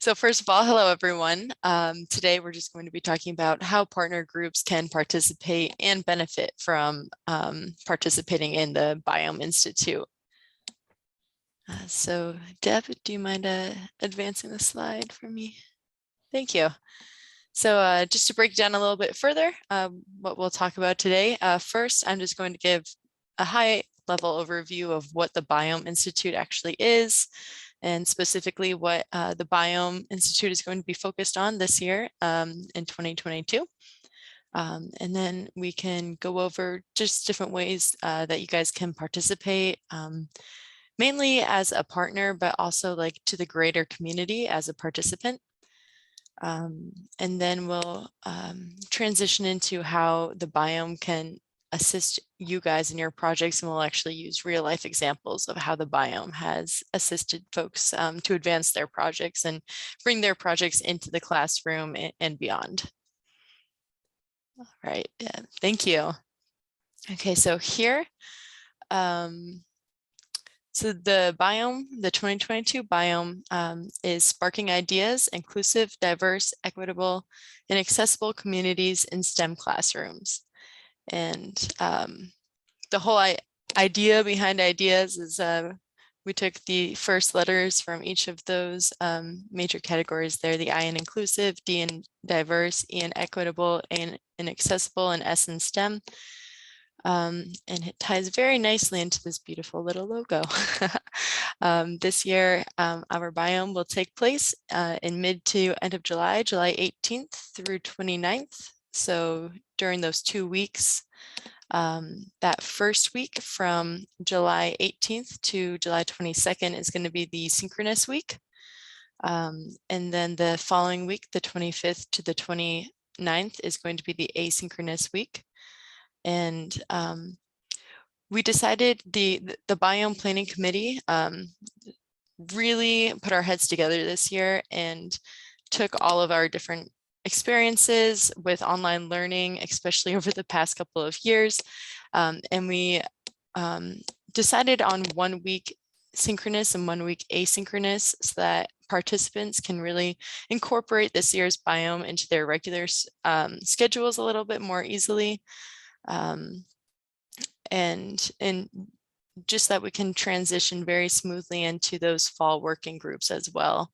So first of all, hello everyone. Today we're just going to be talking about how partner groups can participate and benefit from participating in the BIOME Institute. So Deb, do you mind advancing the slide for me? Thank you. So just to break down a little bit further, what we'll talk about today. First, I'm just going to give a high level overview of what the BIOME Institute actually is, and specifically what the BIOME Institute is going to be focused on this year in 2022. And then we can go over just different ways that you guys can participate, mainly as a partner, but also like to the greater community as a participant. And then we'll transition into how the BIOME can assist you guys in your projects, and we'll actually use real life examples of how the BIOME has assisted folks to advance their projects and bring their projects into the classroom and beyond. All right, yeah, thank you. Okay, so here, so the BIOME, the 2022 BIOME is sparking ideas, inclusive, diverse, equitable, and accessible communities in STEM classrooms. And the whole idea behind ideas is we took the first letters from each of those major categories there, the I in inclusive, D in diverse, E in equitable, A in accessible, and S in STEM. And it ties very nicely into this beautiful little logo. This year, our BIOME will take place in mid to end of July, July 18th through 29th. So during those 2 weeks, that first week from July 18th to July 22nd is going to be the synchronous week. And then the following week, the 25th to the 29th, is going to be the asynchronous week. And we decided the BIOME Planning Committee really put our heads together this year and took all of our different experiences with online learning, especially over the past couple of years. And we decided on 1 week synchronous and 1 week asynchronous so that participants can really incorporate this year's BIOME into their regular schedules a little bit more easily. And just that we can transition very smoothly into those fall working groups as well.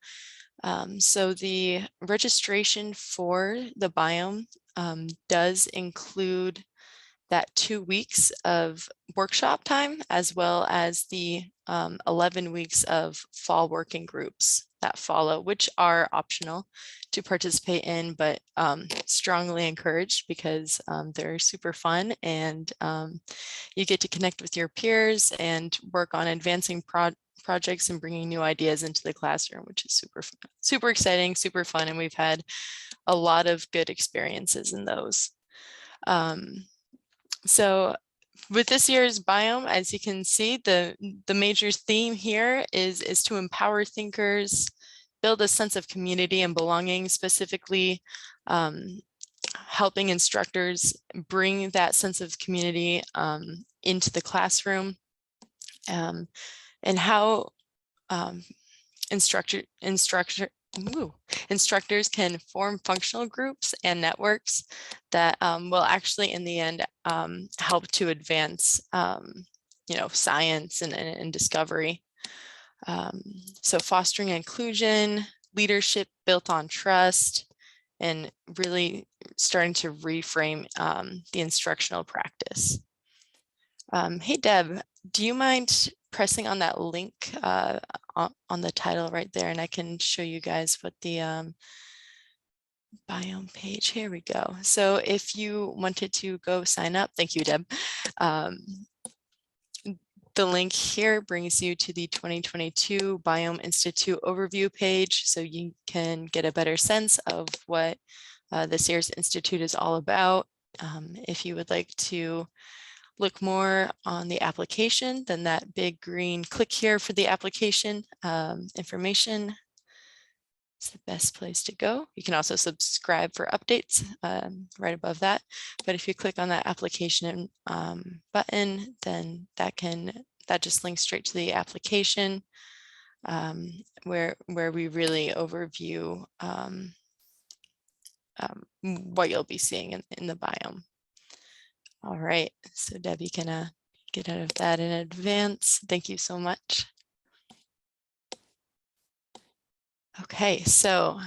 So the registration for the BIOME does include that 2 weeks of workshop time, as well as the 11 weeks of fall working groups that follow, which are optional to participate in, but strongly encouraged because they're super fun, and you get to connect with your peers and work on advancing projects and bringing new ideas into the classroom, which is super exciting, super fun, and we've had a lot of good experiences in those. So with this year's BIOME, as you can see, the major theme here is to empower thinkers, build a sense of community and belonging, specifically helping instructors bring that sense of community into the classroom, and how instructors can form functional groups and networks that will actually in the end help to advance science and discovery. So fostering inclusion, leadership built on trust, and really starting to reframe the instructional practice. Hey Deb, do you mind pressing on that link on the title right there, and I can show you guys what the BIOME page, here we go. So if you wanted to go sign up, thank you, Deb. The link here brings you to the 2022 BIOME Institute overview page, so you can get a better sense of what this year's Institute is all about. If you would like to look more on the application, then that big green click here for the application information is the best place to go. You can also subscribe for updates right above that. But if you click on that application button, then that just links straight to the application. where we really overview what you'll be seeing in the biome. All right, so Debbie can get out of that in advance. Thank you so much. Okay, so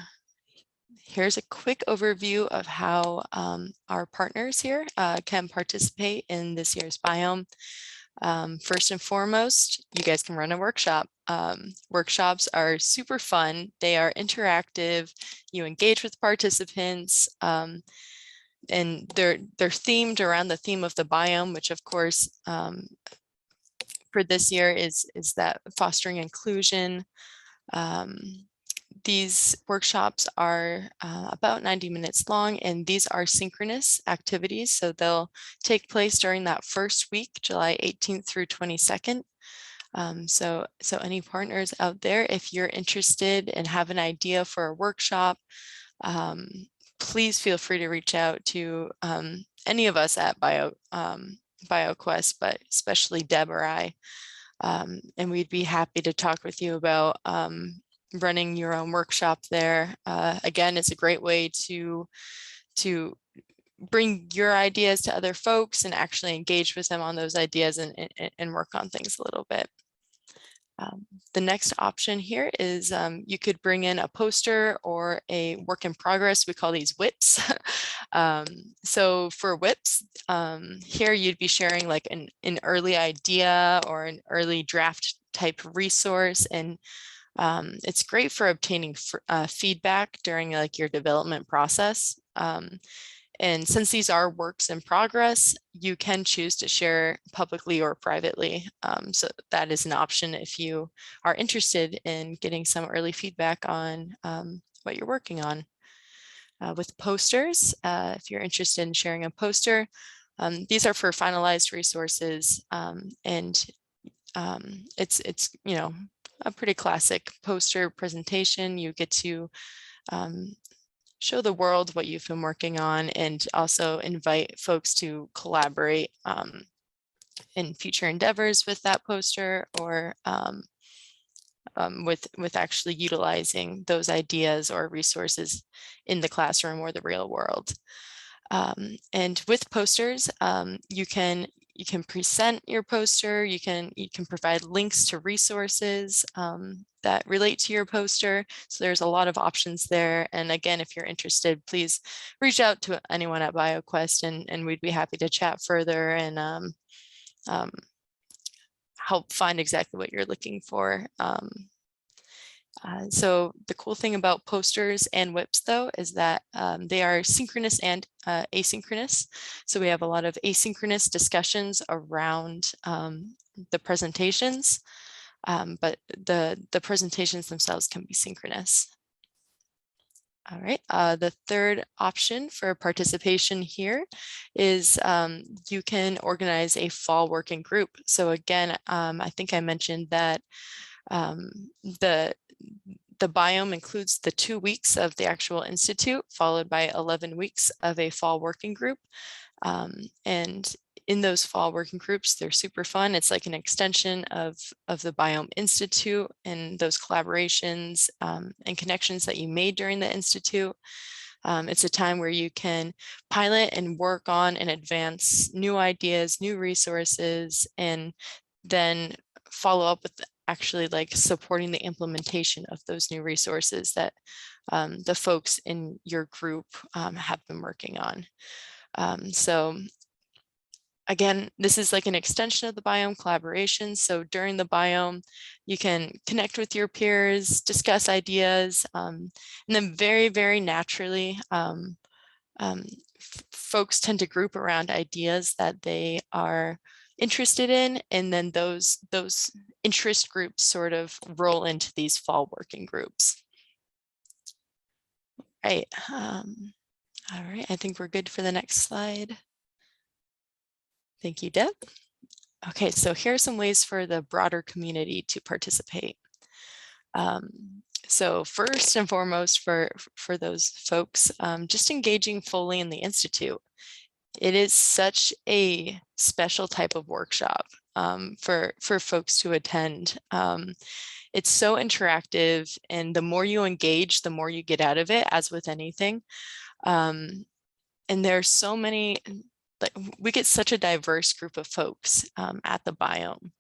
here's a quick overview of how our partners here can participate in this year's biome. First and foremost, you guys can run a workshop. Workshops are super fun. They are interactive. You engage with participants, and they're themed around the theme of the biome, which of course for this year is that fostering inclusion. These workshops are about 90 minutes long, and these are synchronous activities. So they'll take place during that first week, July 18th through 22nd. So any partners out there, if you're interested and have an idea for a workshop, please feel free to reach out to any of us at BioQuest, but especially Deb or I. And we'd be happy to talk with you about running your own workshop there. Again, it's a great way to bring your ideas to other folks and actually engage with them on those ideas and work on things a little bit. The next option here is you could bring in a poster or a work in progress. We call these whips. So for whips, here you'd be sharing like an early idea or an early draft type resource, and it's great for obtaining feedback during like your development process. And since these are works in progress, you can choose to share publicly or privately. So that is an option if you are interested in getting some early feedback on what you're working on. With posters, if you're interested in sharing a poster, these are for finalized resources, and it's you know, a pretty classic poster presentation. You get to show the world what you've been working on, and also invite folks to collaborate in future endeavors with that poster, or with actually utilizing those ideas or resources in the classroom or the real world. And with posters, you can present your poster, you can provide links to resources that relate to your poster. So there's a lot of options there. And again, if you're interested, please reach out to anyone at BioQuest, and we'd be happy to chat further and help find exactly what you're looking for. So the cool thing about posters and whips, though, is that they are synchronous and asynchronous. So we have a lot of asynchronous discussions around the presentations, but the presentations themselves can be synchronous. All right, the third option for participation here is you can organize a fall working group. So again, I think I mentioned that the biome includes the 2 weeks of the actual institute, followed by 11 weeks of a fall working group. And in those fall working groups, they're super fun. It's like an extension of the Biome Institute and those collaborations and connections that you made during the Institute. It's a time where you can pilot and work on and advance new ideas, new resources, and then follow up with actually like supporting the implementation of those new resources that the folks in your group have been working on. So again, this is like an extension of the biome collaboration. So during the biome, you can connect with your peers, discuss ideas, and then very, very naturally, folks tend to group around ideas that they are interested in, and then those interest groups sort of roll into these fall working groups. Right. All right, I think we're good for the next slide. Thank you, Deb. Okay, so here are some ways for the broader community to participate. So first and foremost, for those folks, just engaging fully in the Institute. It is such a special type of workshop for folks to attend. it's so interactive, and the more you engage, the more you get out of it, as with anything. And there's so many, like, we get such a diverse group of folks at the biome.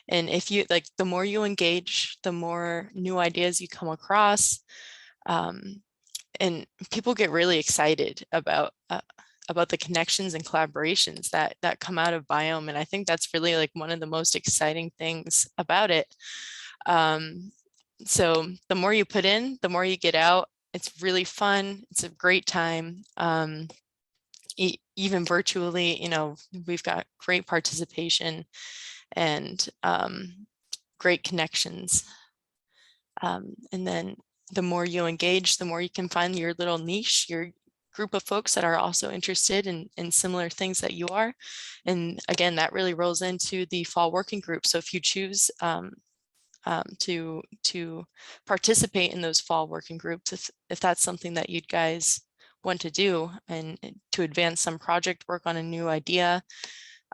And if you like, the more you engage, the more new ideas you come across. And people get really excited about the connections and collaborations that come out of BIOME. And I think that's really like one of the most exciting things about it. So the more you put in, the more you get out. It's really fun. It's a great time. Even virtually, you know, we've got great participation and great connections. And then the more you engage, the more you can find your little niche, your group of folks that are also interested in similar things that you are. And again, that really rolls into the fall working group. So if you choose to participate in those fall working groups, if that's something that you guys want to do, and to advance some project work on a new idea,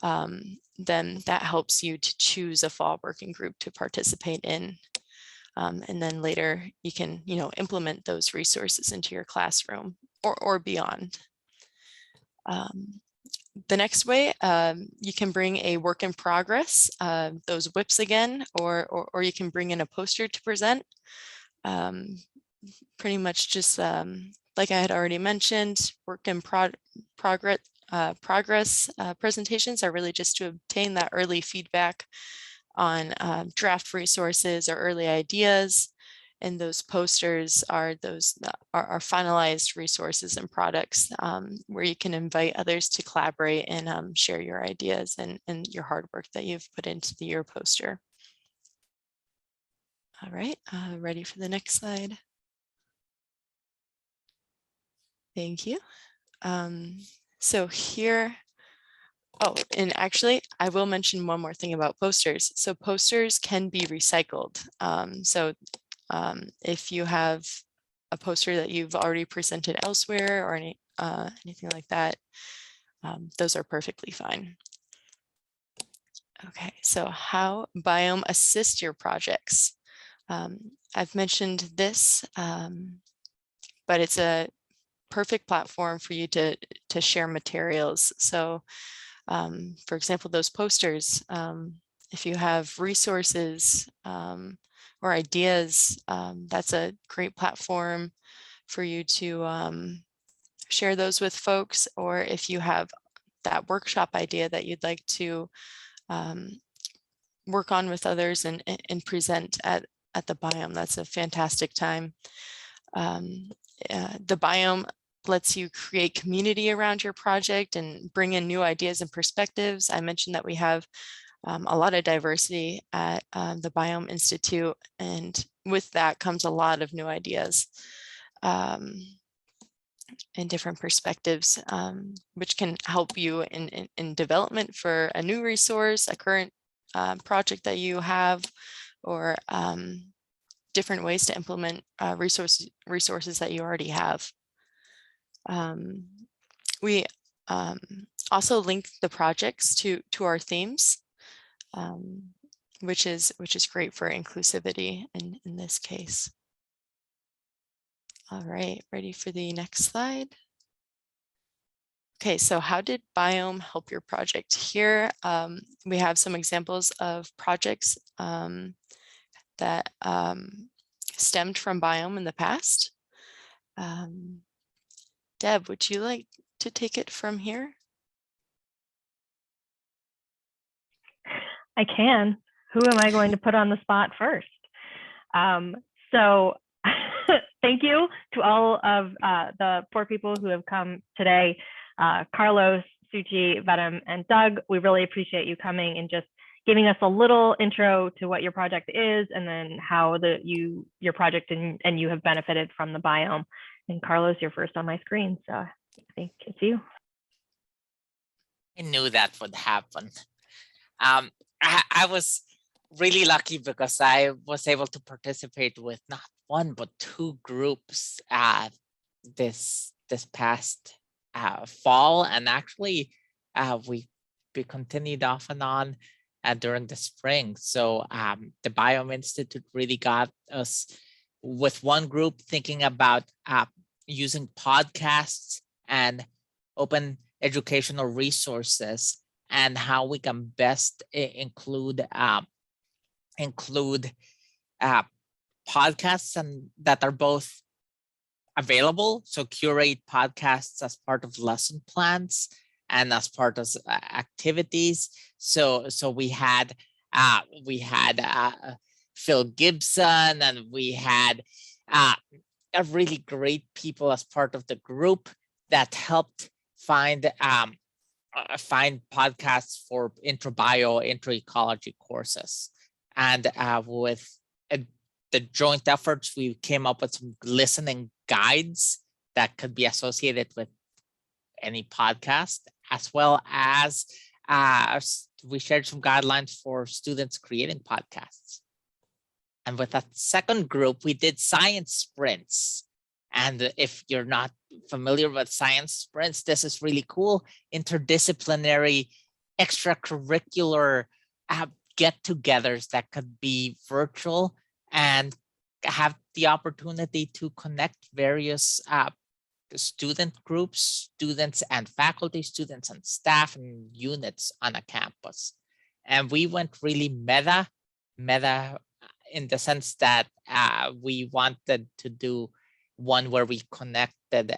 then that helps you to choose a fall working group to participate in. And then later you can, you know, implement those resources into your classroom or beyond. The next way, you can bring a work in progress, those whips again, or you can bring in a poster to present. Pretty much just like I had already mentioned, work in progress presentations are really just to obtain that early feedback on draft resources or early ideas. And those posters are those are finalized resources and products where you can invite others to collaborate and share your ideas and your hard work that you've put into your poster. All right, ready for the next slide. Thank you. So here, oh, and actually, I will mention one more thing about posters. So posters can be recycled. If you have a poster that you've already presented elsewhere or anything like that, those are perfectly fine. Okay, so how BIOME assists your projects. I've mentioned this, but it's a perfect platform for you to share materials. So for example, those posters, if you have resources or ideas, that's a great platform for you to share those with folks. Or if you have that workshop idea that you'd like to work on with others and present at the BIOME, that's a fantastic time. The BIOME lets you create community around your project and bring in new ideas and perspectives. I mentioned that we have a lot of diversity at the BIOME Institute, and with that comes a lot of new ideas and different perspectives, which can help you in development for a new resource, a current project that you have, or different ways to implement resources that you already have. We also link the projects to our themes, which is great for inclusivity in this case. All right, ready for the next slide? Okay, so how did BIOME help your project? Here we have some examples of projects that stemmed from BIOME in the past. Deb, would you like to take it from here? I can. Who am I going to put on the spot first? So thank you to all of the 4 people who have come today. Carlos, Suchi, Vedam, and Doug, we really appreciate you coming and just giving us a little intro to what your project is, and then how your project and you have benefited from the BIOME. And Carlos, you're first on my screen, so I think it's you. I knew that would happen. I was really lucky because I was able to participate with not 1 but 2 groups this past fall, and actually we continued off and on during the spring. So the BIOME Institute really got us with one group thinking about using podcasts and open educational resources and how we can best include podcasts and that are both available. So curate podcasts as part of lesson plans and as part of activities. So we had Phil Gibson, and we had a really great people as part of the group that helped find podcasts for intro-bio, intro-ecology courses. And with the joint efforts, we came up with some listening guides that could be associated with any podcast, as well as we shared some guidelines for students creating podcasts. And with that second group, we did science sprints. And if you're not familiar with science sprints, this is really cool. Interdisciplinary, extracurricular get-togethers that could be virtual and have the opportunity to connect various student groups, students and faculty, students and staff and units on a campus. And we went really meta in the sense that we wanted to do one where we connected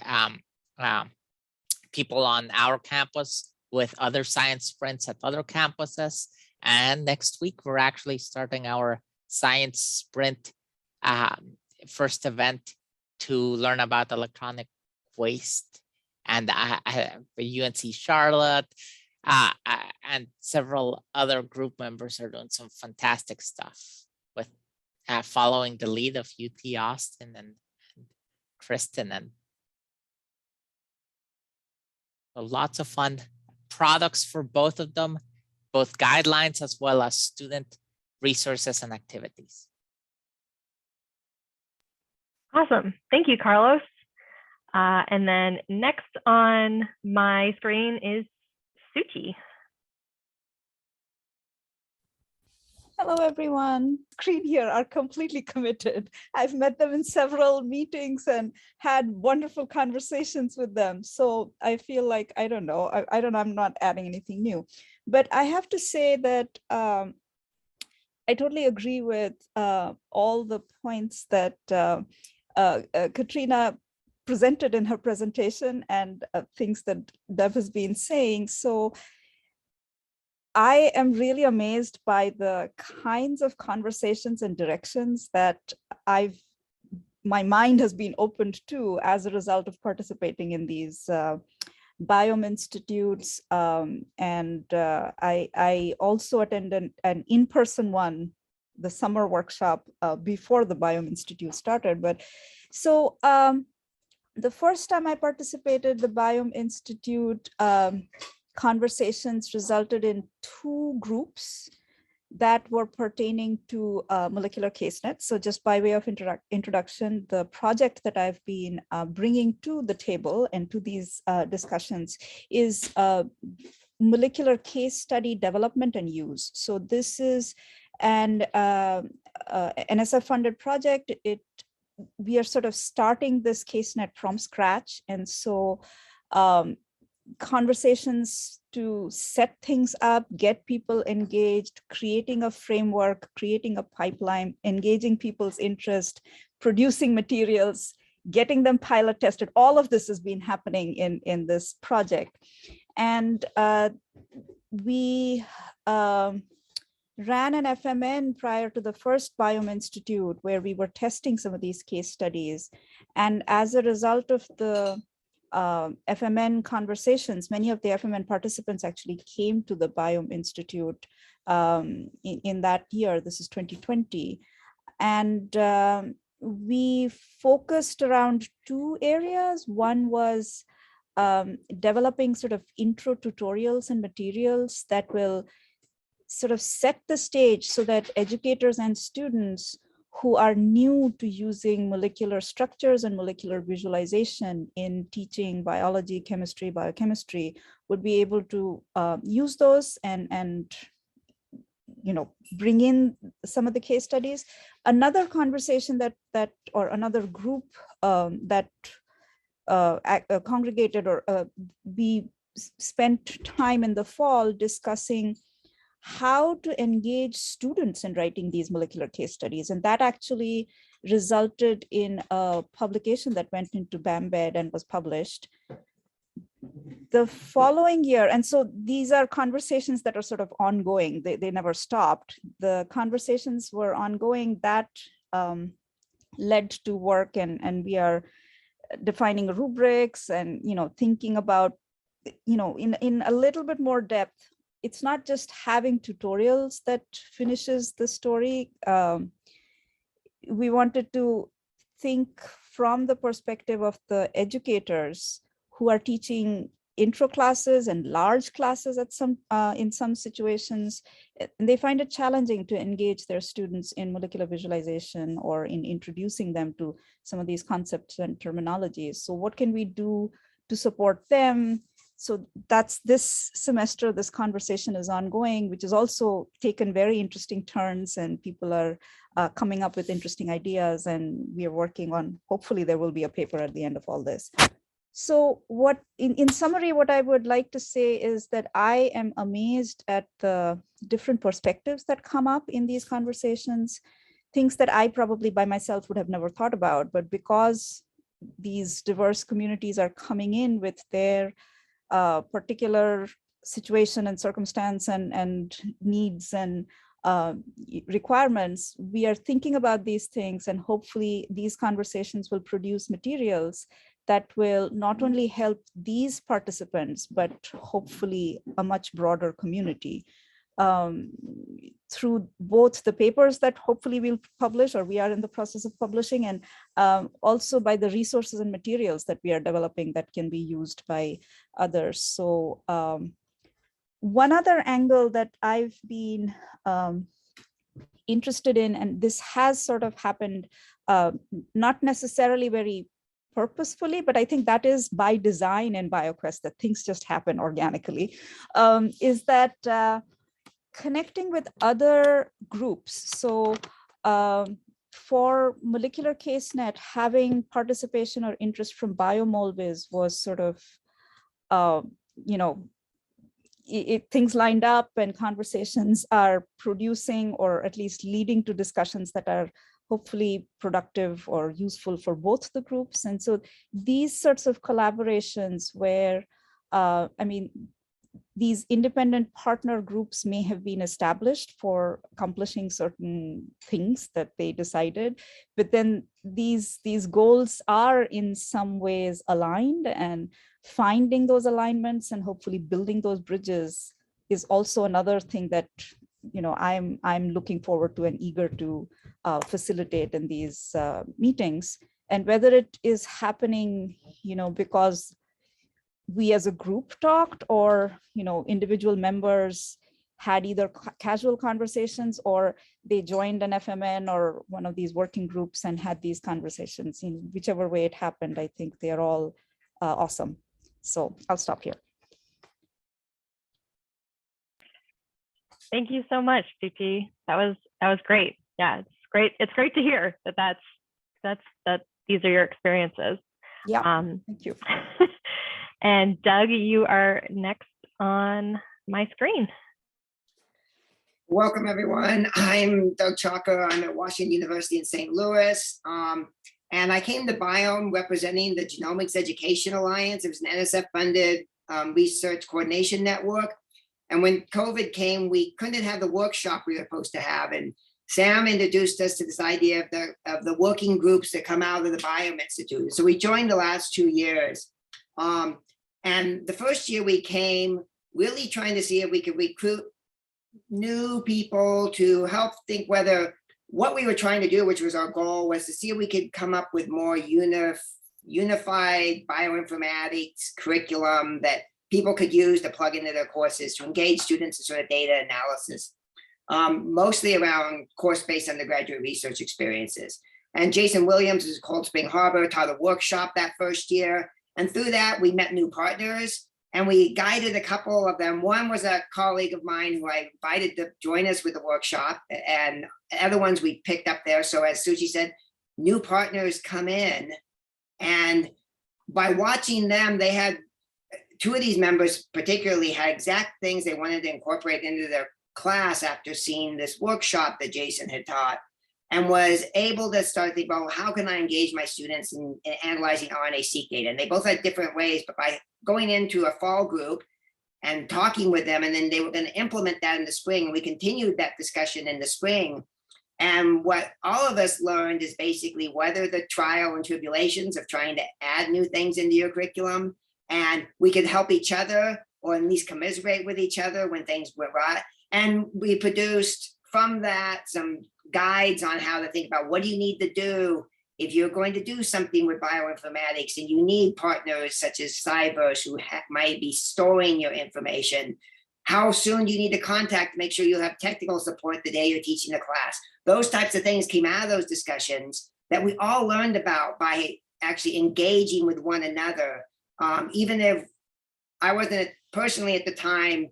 people on our campus with other science sprints at other campuses. And next week, we're actually starting our science sprint first event to learn about electronic waste. And UNC Charlotte and several other group members are doing some fantastic stuff with following the lead of UT Austin and Kristen. And lots of fun products for both of them, both guidelines as well as student resources and activities. Awesome. Thank you, Carlos. And then next on my screen is Suchi. Hello, everyone. Green here are completely committed. I've met them in several meetings and had wonderful conversations with them. So I feel like, I don't know, I'm not adding anything new. But I have to say that I totally agree with all the points that Katrina presented in her presentation and things that Dev has been saying. So I am really amazed by the kinds of conversations and directions that my mind has been opened to as a result of participating in these BIOME institutes. And I also attended an in-person one, the summer workshop before the BIOME Institute started. But so the first time I participated, the BIOME Institute conversations resulted in 2 groups that were pertaining to molecular case nets. So just by way of introduction, the project that I've been bringing to the table and to these discussions is molecular case study development and use. So this is an NSF funded project. We are sort of starting this case net from scratch. And so conversations to set things up, get people engaged, creating a framework, creating a pipeline, engaging people's interest, producing materials, getting them pilot tested. All of this has been happening in this project. And we ran an FMN prior to the first BIOME Institute where we were testing some of these case studies. And as a result of the FMN conversations, many of the FMN participants actually came to the BIOME Institute in that year. This is 2020. And we focused around 2 areas. One was developing sort of intro tutorials and materials that will sort of set the stage so that educators and students who are new to using molecular structures and molecular visualization in teaching biology, chemistry, biochemistry would be able to use those and bring in some of the case studies. Another conversation or another group that congregated, or we spent time in the fall discussing how to engage students in writing these molecular case studies. And that actually resulted in a publication that went into BAMBED and was published the following year. And so these are conversations that are sort of ongoing. They never stopped. The conversations were ongoing. That led to work, and we are defining rubrics and thinking about in a little bit more depth. It's not just having tutorials that finishes the story. We wanted to think from the perspective of the educators who are teaching intro classes and large classes at in some situations, and they find it challenging to engage their students in molecular visualization or in introducing them to some of these concepts and terminologies. So what can we do to support them? So that's this semester, this conversation is ongoing, which has also taken very interesting turns, and people are coming up with interesting ideas, and we are working on, hopefully there will be a paper at the end of all this. So what, in summary, what I would like to say is that I am amazed at the different perspectives that come up in these conversations, things that I probably by myself would have never thought about, but because these diverse communities are coming in with their particular situation and circumstance and needs and requirements, we are thinking about these things, and hopefully these conversations will produce materials that will not only help these participants, but hopefully a much broader community through both the papers that hopefully we'll publish, or we are in the process of publishing, and also by the resources and materials that we are developing that can be used by others. So one other angle that I've been interested in, and this has sort of happened, not necessarily very purposefully, but I think that is by design in BioQuest, that things just happen organically, is that connecting with other groups. So for Molecular CaseNet, having participation or interest from BioMolviz was sort of, things lined up and conversations are producing, or at least leading to discussions that are hopefully productive or useful for both the groups. And so these sorts of collaborations where, these independent partner groups may have been established for accomplishing certain things that they decided, but then these goals are in some ways aligned, and finding those alignments and hopefully building those bridges is also another thing that I'm looking forward to and eager to facilitate in these meetings. And whether it is happening, because we as a group talked, or individual members had either casual conversations, or they joined an FMN or one of these working groups and had these conversations. In whichever way it happened, I think they are all awesome. So I'll stop here. Thank you so much, BP. That was great. Yeah, it's great. It's great to hear that these are your experiences. Yeah. Thank you. And Doug, you are next on my screen. Welcome, everyone. I'm Doug Chalker. I'm at Washington University in St. Louis. And I came to BIOME representing the Genomics Education Alliance. It was an NSF-funded research coordination network. And when COVID came, we couldn't have the workshop we were supposed to have. And Sam introduced us to this idea of the working groups that come out of the BIOME Institute. So we joined the last 2 years. And the first year we came really trying to see if we could recruit new people to help think whether what we were trying to do, which was our goal, was to see if we could come up with more unified bioinformatics curriculum that people could use to plug into their courses to engage students in sort of data analysis, mostly around course-based undergraduate research experiences. And Jason Williams is Cold Spring Harbor, taught a workshop that first year. And through that, we met new partners. And we guided a couple of them. One was a colleague of mine who I invited to join us with the workshop, and other ones we picked up there. So as Suchi said, new partners come in, and by watching them, they had, two of these members particularly had exact things they wanted to incorporate into their class after seeing this workshop that Jason had taught, and was able to start thinking about, well, how can I engage my students in analyzing RNA-seq data? And they both had different ways, but by going into a fall group and talking with them, and then they were going to implement that in the spring, and we continued that discussion in the spring. And what all of us learned is basically weather the trial and tribulations of trying to add new things into your curriculum, and we could help each other, or at least commiserate with each other when things went right. And we produced from that some guides on how to think about, what do you need to do if you're going to do something with bioinformatics and you need partners such as Cyverse who might be storing your information. How soon do you need to contact to make sure you'll have technical support the day you're teaching the class? Those types of things came out of those discussions that we all learned about by actually engaging with one another. Even if I wasn't personally at the time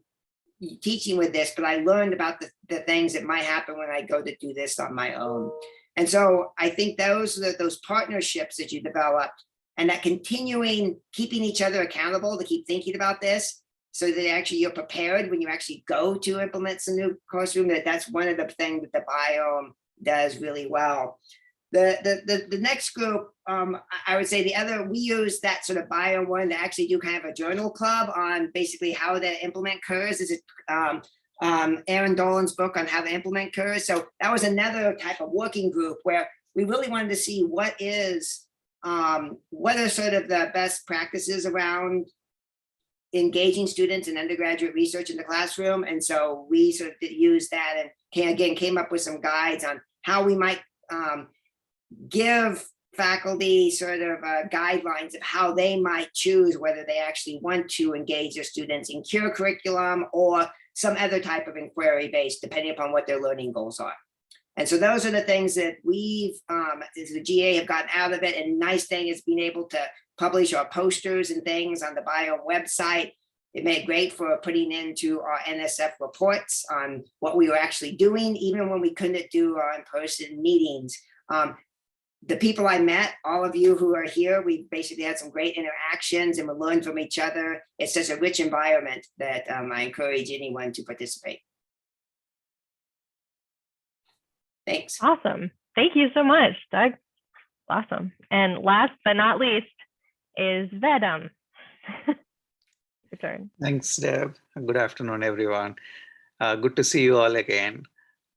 teaching with this, but I learned about the things that might happen when I go to do this on my own. And so I think those partnerships that you developed, and that continuing, keeping each other accountable to keep thinking about this, so that actually you're prepared when you actually go to implement some new classroom, that's one of the things that the BIOME does really well. The next group, I would say the other, we use that sort of BIOME one to actually do kind of a journal club on basically how to implement KERS. This is Aaron Dolan's book on how to implement KERS. So that was another type of working group where we really wanted to see what are sort of the best practices around engaging students in undergraduate research in the classroom. And so we sort of used that and came up with some guides on how we might give faculty sort of guidelines of how they might choose whether they actually want to engage their students in CURE curriculum or some other type of inquiry based, depending upon what their learning goals are. And so those are the things that we've, as the GA, have gotten out of it. And nice thing is being able to publish our posters and things on the BIOME website. It made it great for putting into our NSF reports on what we were actually doing, even when we couldn't do our in-person meetings. The people I met, all of you who are here, we basically had some great interactions and we learned from each other. It's such a rich environment that I encourage anyone to participate. Thanks. Awesome. Thank you so much, Doug. Awesome. And last but not least is Vedam. Your turn. Thanks, Deb. Good afternoon, everyone. Good to see you all again.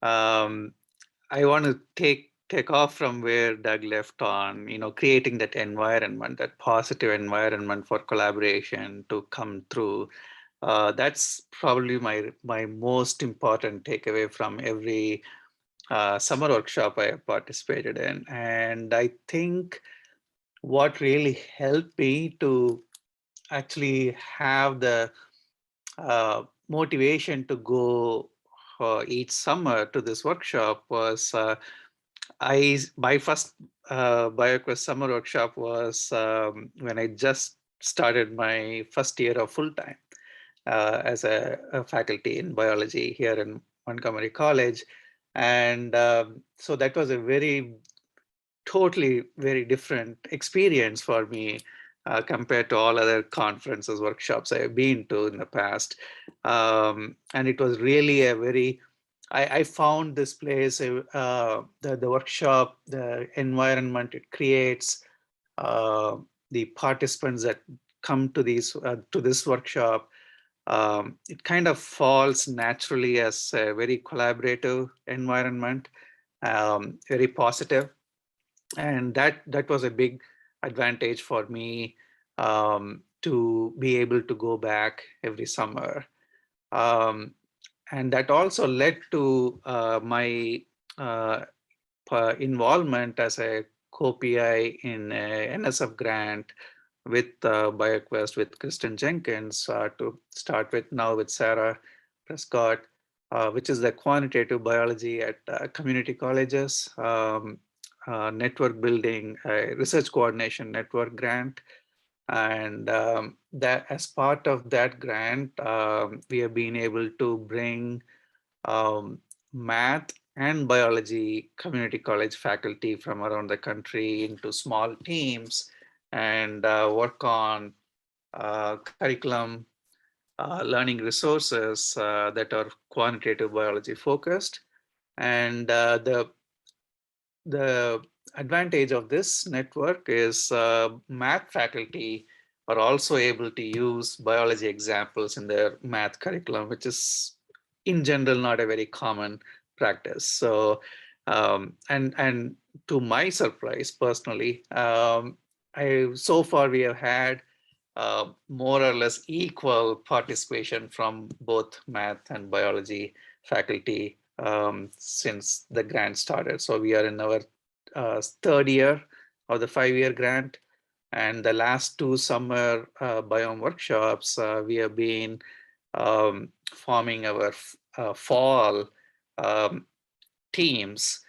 I want to take off from where Doug left on, creating that environment, that positive environment for collaboration to come through. That's probably my most important takeaway from every summer workshop I have participated in. And I think what really helped me to actually have the motivation to go each summer to this workshop was my first BioQuest summer workshop was when I just started my first year of full-time as a faculty in biology here in Montgomery College. And so that was a totally very different experience for me compared to all other conferences, workshops I have been to in the past. And it was really I found this place, the workshop, the environment it creates, the participants that come to this workshop, it kind of falls naturally as a very collaborative environment, very positive. And that was a big advantage for me to be able to go back every summer. And that also led to my involvement as a co-PI in a NSF grant with BioQuest with Kristen Jenkins to start with, now with Sarah Prescott, which is the quantitative biology at community colleges, network building, research coordination network grant. And that as part of that grant, we have been able to bring math and biology community college faculty from around the country into small teams and work on curriculum, learning resources that are quantitative biology focused. And the advantage of this network is math faculty are also able to use biology examples in their math curriculum, which is in general not a very common practice. So, and to my surprise personally, so far we have had more or less equal participation from both math and biology faculty since the grant started. So we are in our third year of the 5-year grant. And the last 2 summer BIOME workshops, we have been forming our fall teams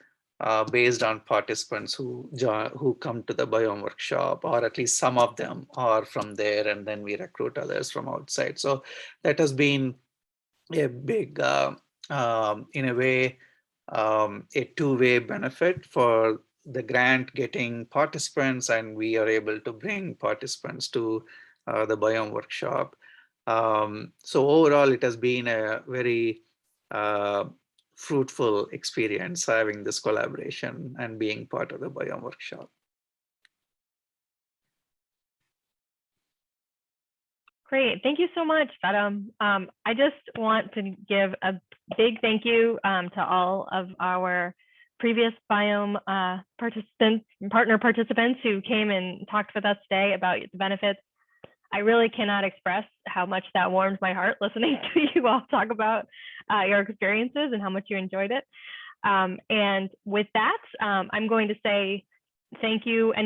based on participants who come to the BIOME workshop, or at least some of them are from there, and then we recruit others from outside. So that has been a big, in a way, a two-way benefit for the grant getting participants, and we are able to bring participants to the BIOME workshop. So overall, it has been a very fruitful experience having this collaboration and being part of the BIOME workshop. Great, thank you so much, Vedam. I just want to give a big thank you to all of our previous BIOME participants, partner participants who came and talked with us today about the benefits. I really cannot express how much that warmed my heart listening to you all talk about your experiences and how much you enjoyed it. And with that, I'm going to say thank you, anybody